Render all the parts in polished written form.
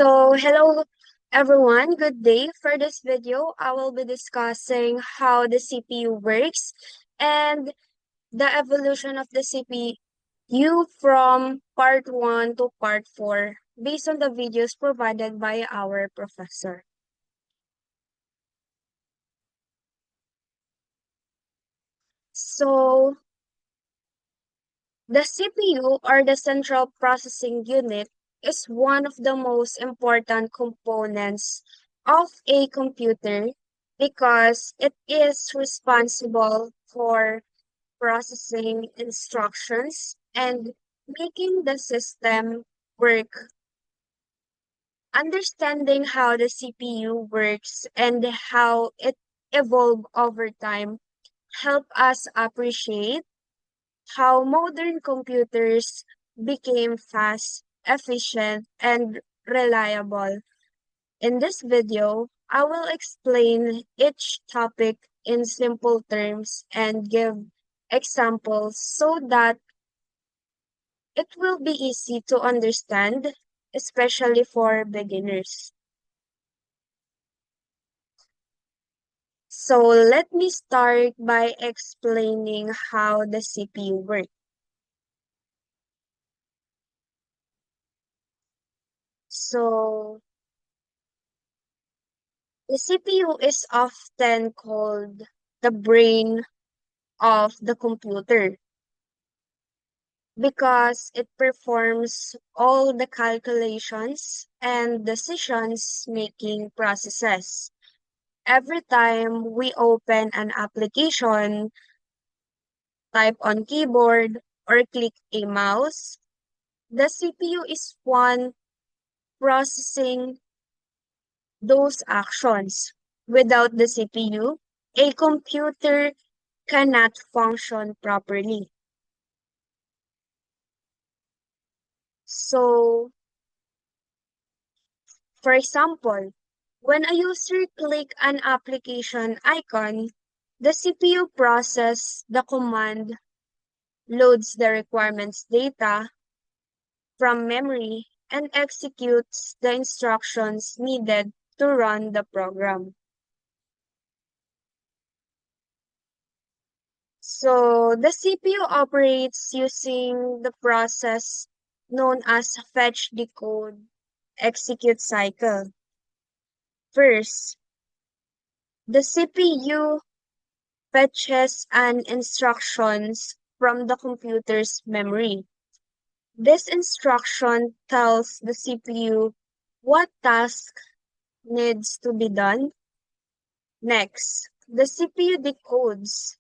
Hello everyone, good day. For this video, I will be discussing how the CPU works and the evolution of the CPU from part 1 to part 4 based on the videos provided by our professor. So, the CPU or the central processing unit is one of the most important components of a computer because it is responsible for processing instructions and making the system work. Understanding how the CPU works and how it evolved over time help us appreciate how modern computers became fast, efficient, and reliable. In this video, I will explain each topic in simple terms and give examples so that it will be easy to understand, especially for beginners. So let me start by explaining how the CPU works. So the CPU is often called the brain of the computer because it performs all the calculations and decisions making processes. Every time we open an application, type on keyboard, or click a mouse, the CPU is one processing those actions. Without the CPU, a computer cannot function properly. So, for example, when a user click an application icon, the CPU processes the command, loads the requirements data from memory, and executes the instructions needed to run the program. So the CPU operates using the process known as fetch, decode, execute cycle. First, the CPU fetches an instructions from the computer's memory. This instruction tells the CPU what task needs to be done. Next, the CPU decodes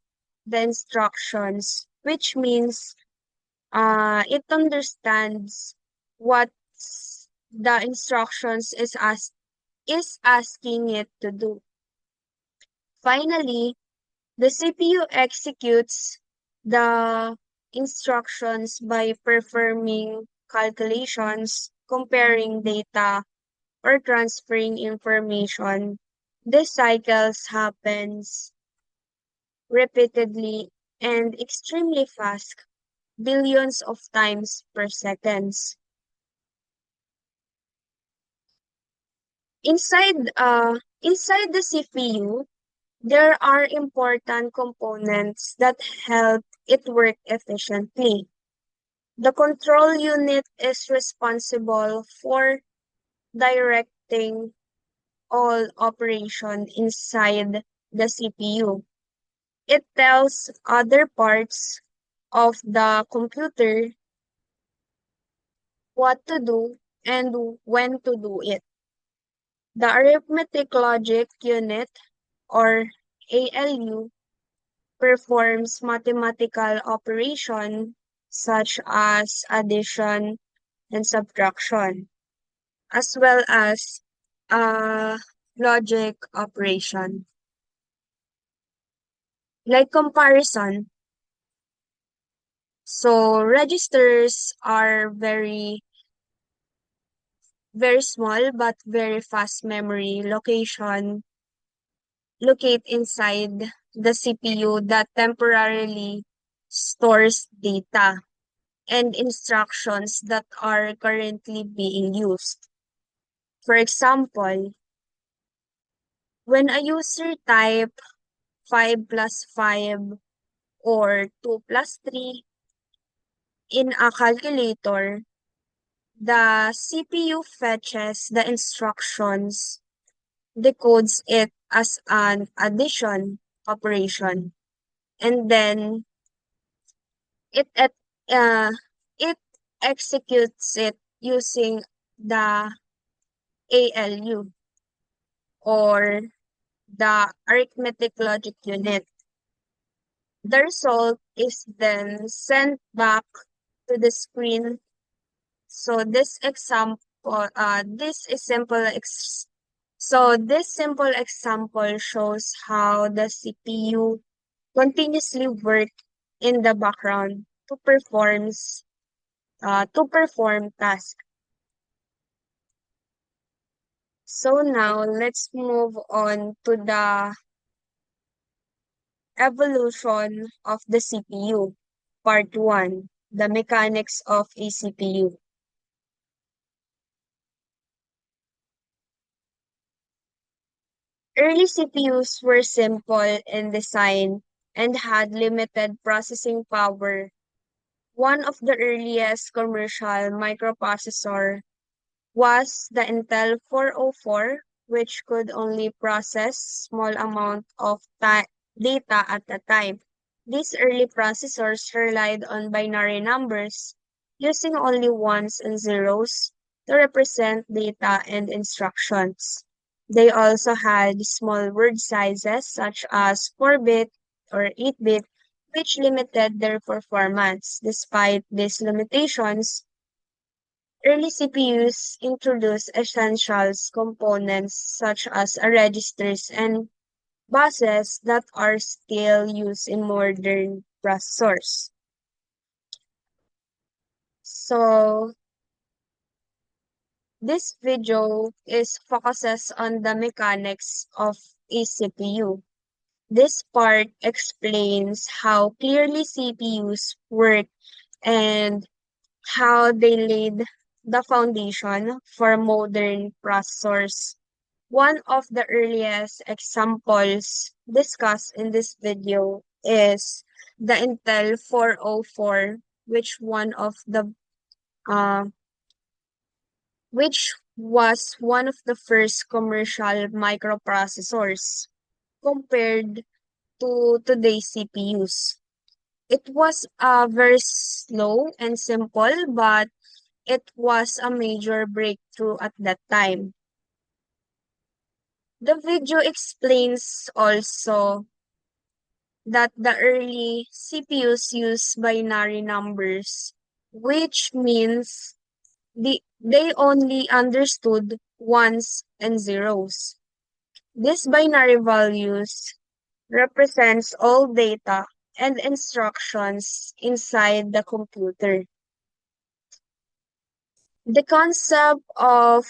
the instructions, which means it understands what the instructions is asking it to do. Finally, the CPU executes the instructions by performing calculations, comparing data, or transferring information. This cycles happens repeatedly and extremely fast, billions of times per second. Inside the CPU, there are important components that help it work efficiently. The control unit is responsible for directing all operation inside the CPU. It tells other parts of the computer what to do and when to do it. The arithmetic logic unit, or ALU, performs mathematical operation such as addition and subtraction, as well as uh, logic operation. Like comparison, so registers are very small but very fast memory locate inside the CPU that temporarily stores data and instructions that are currently being used. For example, when a user type 5 plus 5 or 2 plus 3 in a calculator, the CPU fetches the instructions, decodes it as an addition operation, and then it at uh, it executes it using the ALU or the arithmetic logic unit. The result is then sent back to the screen. So this example, this simple example shows how the CPU continuously work in the background to perform tasks. So now let's move on to the evolution of the CPU. Part 1, the mechanics of a CPU. Early CPUs were simple in design and had limited processing power. One of the earliest commercial microprocessor was the Intel 404, which could only process small amount of data at a time. These early processors relied on binary numbers, using only ones and zeros to represent data and instructions. They also had small word sizes such as 4-bit or 8-bit, which limited their performance. Despite these limitations, early CPUs introduced essentials components such as registers and buses that are still used in modern processors. So this video is focuses on the mechanics of a CPU. This part explains how clearly CPUs work and how they laid the foundation for modern processors. One of the earliest examples discussed in this video is the Intel 404, uh, which was one of the first commercial microprocessors compared to today's CPUs. It was very slow and simple, but it was a major breakthrough at that time. The video explains also that the early CPUs use binary numbers, which means they only understood ones and zeros. These binary values represents all data and instructions inside the computer. The concept of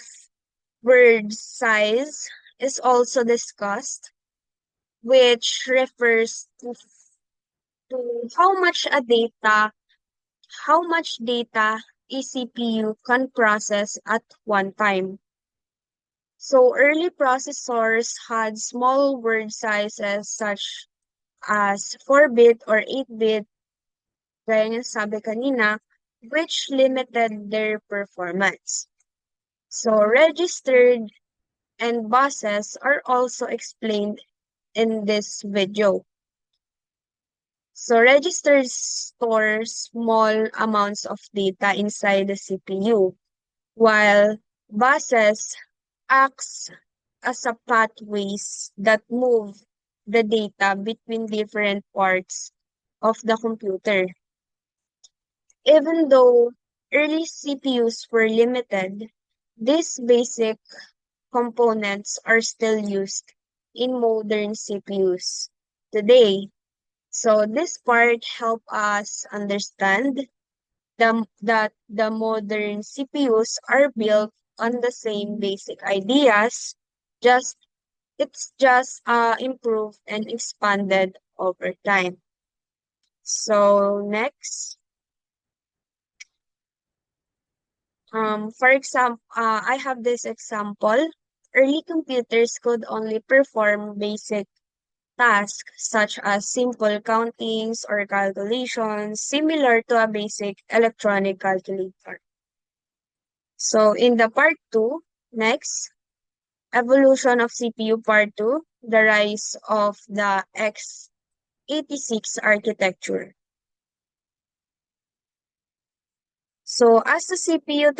word size is also discussed, which refers to how much data a CPU can process at one time. So early processors had small word sizes such as 4-bit or 8-bit, gaya ng sabi kanina, which limited their performance. So registered and buses are also explained in this video. So registers store small amounts of data inside the CPU, while buses acts as a pathways that move the data between different parts of the computer. Even though early CPUs were limited, these basic components are still used in modern CPUs today. So this part help us understand that the modern CPUs are built on the same basic ideas, just it's just improved and expanded over time. So next, For example, I have this example. Early computers could only perform basic tasks such as simple countings or calculations, similar to a basic electronic calculator. So in the part 2, next, evolution of CPU part 2, the rise of the x86 architecture. So as the CPU